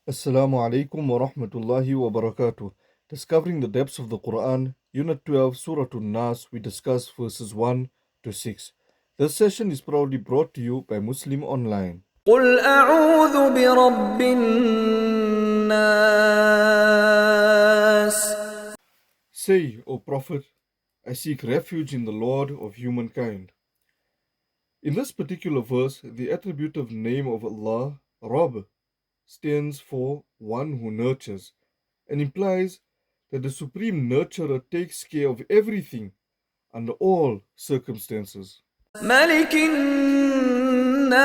Assalamu alaikum wa rahmatullahi wa barakatuh. Discovering the depths of the Quran, Unit 12, Surah al-Naas, we discuss verses 1 to 6. This session is proudly brought to you by Muslim Online. قل أعوذ برب الناس. Say, O Prophet, I seek refuge in the Lord of humankind. In this particular verse, the attributive name of Allah, Rabb, stands for one who nurtures and implies that the supreme nurturer takes care of everything under all circumstances. ملك الناس.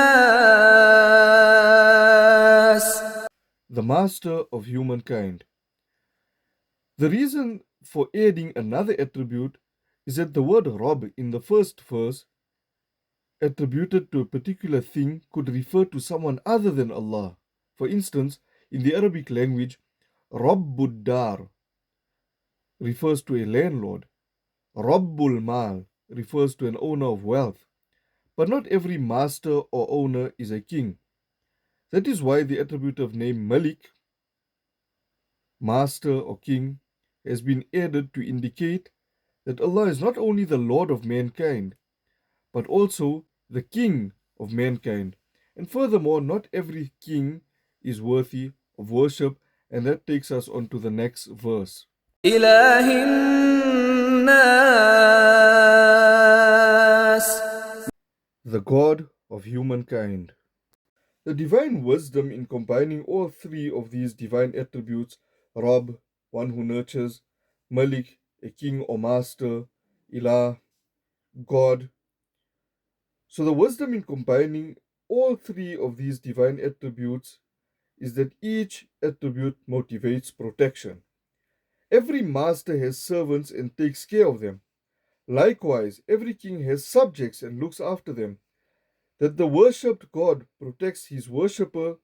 The master of humankind. The reason for adding another attribute is that the word Rabb in the first verse, attributed to a particular thing, could refer to someone other than Allah. For instance, in the Arabic language, Rabbud Dar refers to a landlord, Rabbul Mal refers to an owner of wealth. But not every master or owner is a king. That is why the attributive name Malik, master or king, has been added to indicate that Allah is not only the Lord of mankind, but also the King of mankind. And furthermore, not every king is worthy of worship, and that takes us on to the next verse. إله الناس. The God of humankind. The divine wisdom in combining all three of these divine attributes, Rabb, one who nurtures, Malik, a king or master, Ilah, God. So the wisdom in combining all three of these divine attributes is that each attribute motivates protection. Every master has servants and takes care of them. Likewise, every king has subjects and looks after them. That the worshipped God protects his worshipper,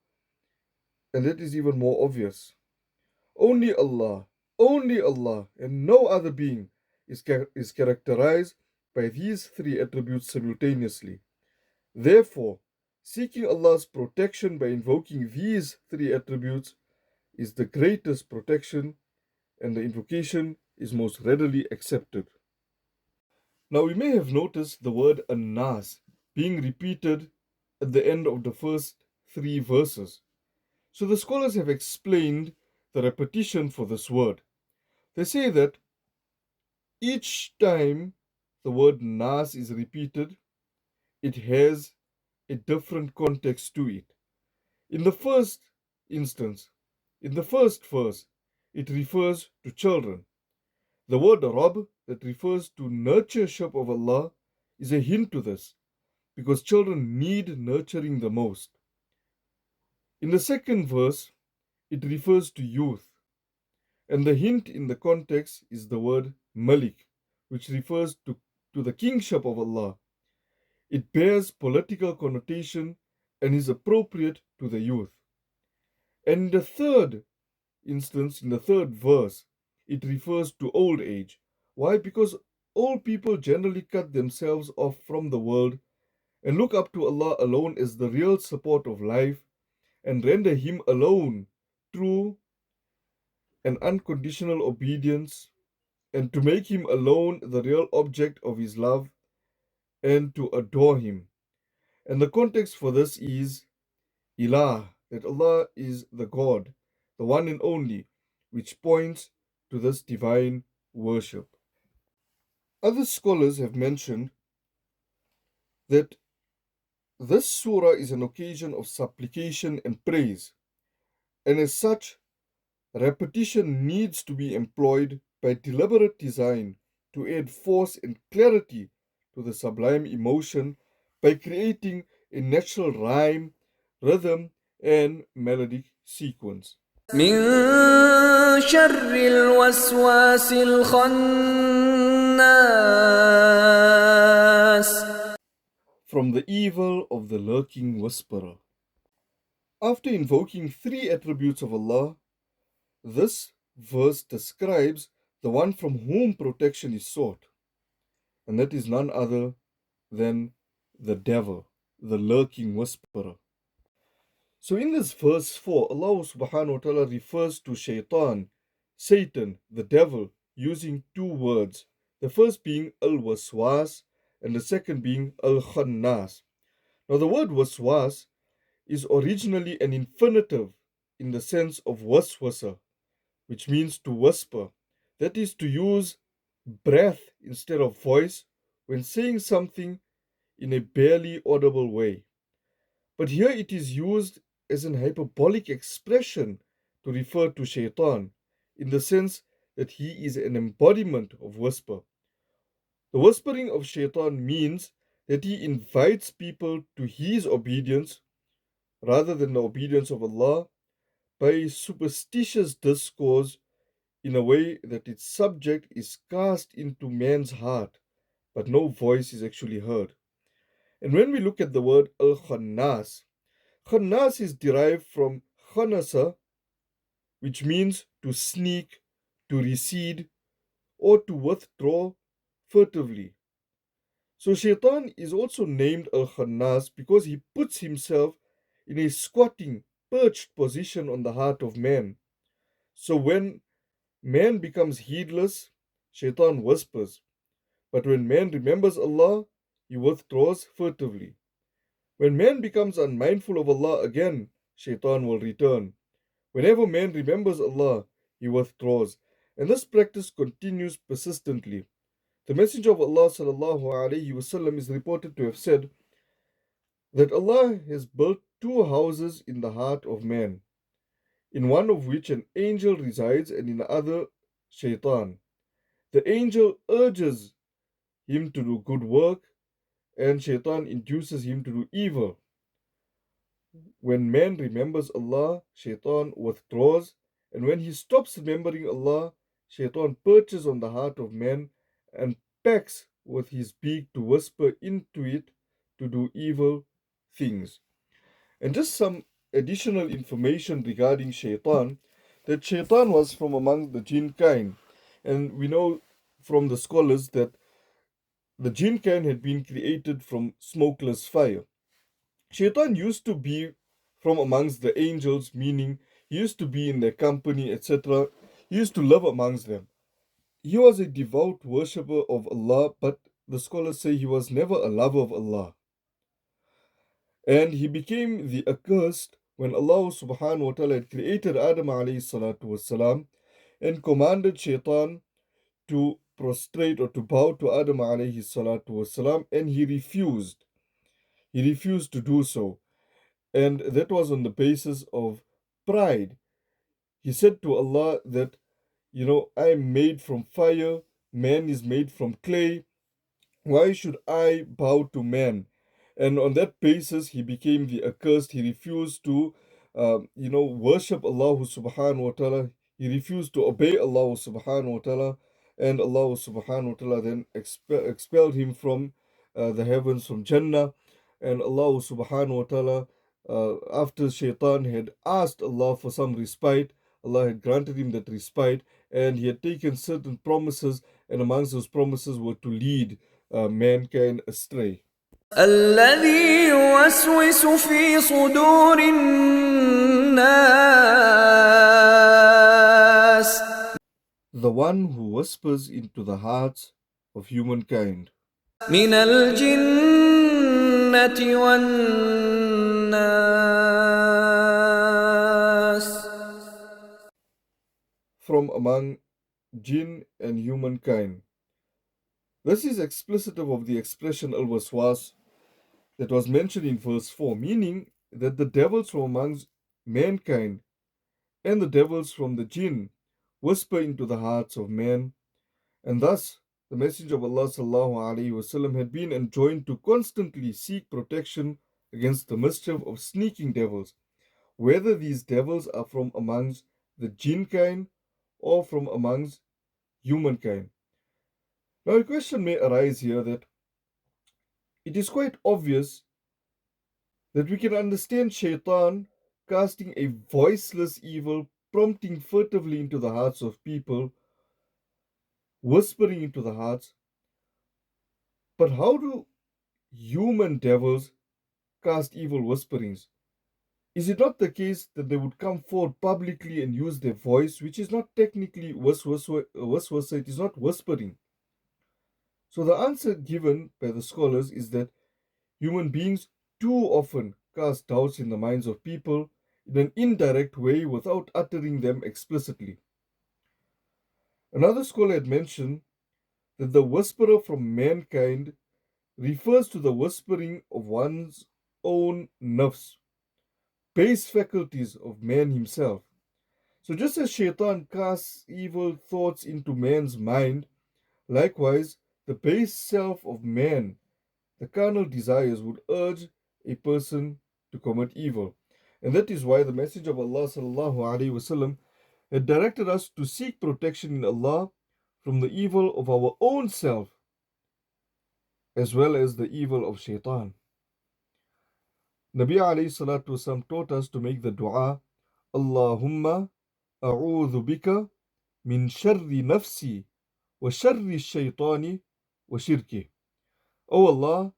and that is even more obvious. Only Allah, and no other being is characterized by these three attributes simultaneously. Therefore, seeking Allah's protection by invoking these three attributes is the greatest protection, and the invocation is most readily accepted. Now, we may have noticed the word al-Naas being repeated at the end of the first three verses. So the scholars have explained the repetition for this word. They say that each time the word Nas is repeated, it has a different context to it. In the first instance, in the first verse, it refers to children. The word Rabb that refers to nurtureship of Allah is a hint to this, because children need nurturing the most. In the second verse, it refers to youth, and the hint in the context is the word Malik, which refers to the kingship of Allah. It bears political connotation and is appropriate to the youth. And in the third instance, in the third verse, it refers to old age. Why? Because old people generally cut themselves off from the world and look up to Allah alone as the real support of life and render Him alone true and unconditional obedience, and to make Him alone the real object of His love and to adore Him. And the context for this is Ilah, that Allah is the God, the one and only, which points to this divine worship. Other scholars have mentioned that this surah is an occasion of supplication and praise, and as such, repetition needs to be employed by deliberate design to add force and clarity to the sublime emotion by creating a natural rhyme, rhythm, and melodic sequence. من شر الوسواس الخناس. From the evil of the lurking whisperer. After invoking three attributes of Allah, this verse describes the one from whom protection is sought, and that is none other than the devil, the lurking whisperer. So in this verse 4, Allah subhanahu wa ta'ala refers to shaitan, Satan, the devil, using two words. The first being al-waswas and the second being al-khannas. Now the word waswas is originally an infinitive in the sense of waswasa, which means to whisper. That is to use breath instead of voice when saying something in a barely audible way. But here it is used as an hyperbolic expression to refer to shaitan, in the sense that he is an embodiment of whisper. The whispering of shaitan means that he invites people to his obedience rather than the obedience of Allah by superstitious discourse in a way that its subject is cast into man's heart, but no voice is actually heard. And when we look at the word al-Khannas, Khannas is derived from Khanasa, which means to sneak, to recede, or to withdraw furtively. So Shaitan is also named al-Khannas because he puts himself in a squatting, perched position on the heart of man. So when man becomes heedless, Shaitan whispers. But when man remembers Allah, he withdraws furtively. When man becomes unmindful of Allah again, Shaitan will return. Whenever man remembers Allah, he withdraws. And this practice continues persistently. The Messenger of Allah sallallahu alaihi wasallam is reported to have said that Allah has built two houses in the heart of man, in one of which an angel resides and in the other Shaitan. The angel urges him to do good work and Shaitan induces him to do evil. When man remembers Allah, Shaitan withdraws, and when he stops remembering Allah, Shaitan perches on the heart of man and pecks with his beak to whisper into it to do evil things. And just some additional information regarding Shaitan, that Shaitan was from among the jinn kind, and we know from the scholars that the jinn kind had been created from smokeless fire. Shaitan used to be from amongst the angels, meaning he used to be in their company, etc. He used to live amongst them. He was a devout worshipper of Allah, but the scholars say he was never a lover of Allah. And he became the accursed when Allah subhanahu wa ta'ala had created Adam alayhi salatu wasalam and commanded Shaitan to prostrate or to bow to Adam alayhi salatu wasalam, and he refused. He refused to do so. And that was on the basis of pride. He said to Allah that, I am made from fire, man is made from clay. Why should I bow to man? And on that basis, he became the accursed. He refused to, worship Allah subhanahu wa ta'ala. He refused to obey Allah subhanahu wa ta'ala. And Allah subhanahu wa ta'ala then expelled him from the heavens, from Jannah. And Allah subhanahu wa ta'ala, after Shaitan had asked Allah for some respite, Allah had granted him that respite. And he had taken certain promises. And amongst those promises were to lead mankind astray. الذي يوسوس في صدور الناس The one who whispers into the hearts of humankind. من الجنة والناس. From among jinn and humankind. This is explicitive of the expression al-waswas that was mentioned in verse 4, meaning that the devils from amongst mankind and the devils from the jinn whisper into the hearts of man, and thus the Messenger of Allah sallallahu alaihi wasallam had been enjoined to constantly seek protection against the mischief of sneaking devils, whether these devils are from amongst the jinn kind or from amongst humankind. Now, a question may arise here that it is quite obvious that we can understand Shaitan casting a voiceless evil, prompting furtively into the hearts of people, whispering into the hearts. But how do human devils cast evil whisperings? Is it not the case that they would come forward publicly and use their voice, which is not technically waswasa, it is not whispering? So the answer given by the scholars is that human beings too often cast doubts in the minds of people in an indirect way without uttering them explicitly. Another scholar had mentioned that the whisperer from mankind refers to the whispering of one's own nafs, base faculties of man himself. So just as shaitan casts evil thoughts into man's mind, likewise the base self of man, the carnal desires, would urge a person to commit evil. And that is why the Messenger of Allah sallallahu alaihi wasallam had directed us to seek protection in Allah from the evil of our own self as well as the evil of shaitan. Nabi alayhi salatu wasallam taught us to make the dua, Allahumma a'udhu bika min sharri nafsi wa sharri shaitani wa shirki. O Allah,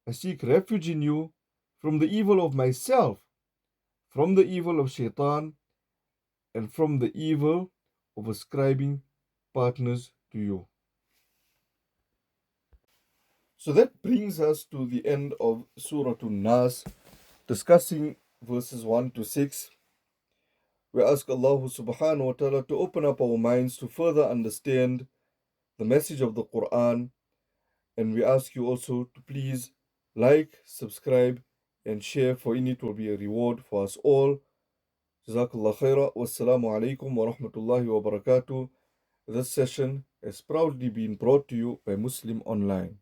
I seek refuge in you from the evil of myself, from the evil of shaitan, and from the evil of ascribing partners to you. So that brings us to the end of Surah al-Naas, discussing verses 1 to 6. We ask Allah subhanahu wa ta'ala to open up our minds to further understand the message of the Quran, and we ask you also to please like, subscribe, and share, for in it will be a reward for us all. Jazakallah khaira. Wassalamu alaikum wa rahmatullahi wa barakatuh. This session has proudly been brought to you by Muslim Online.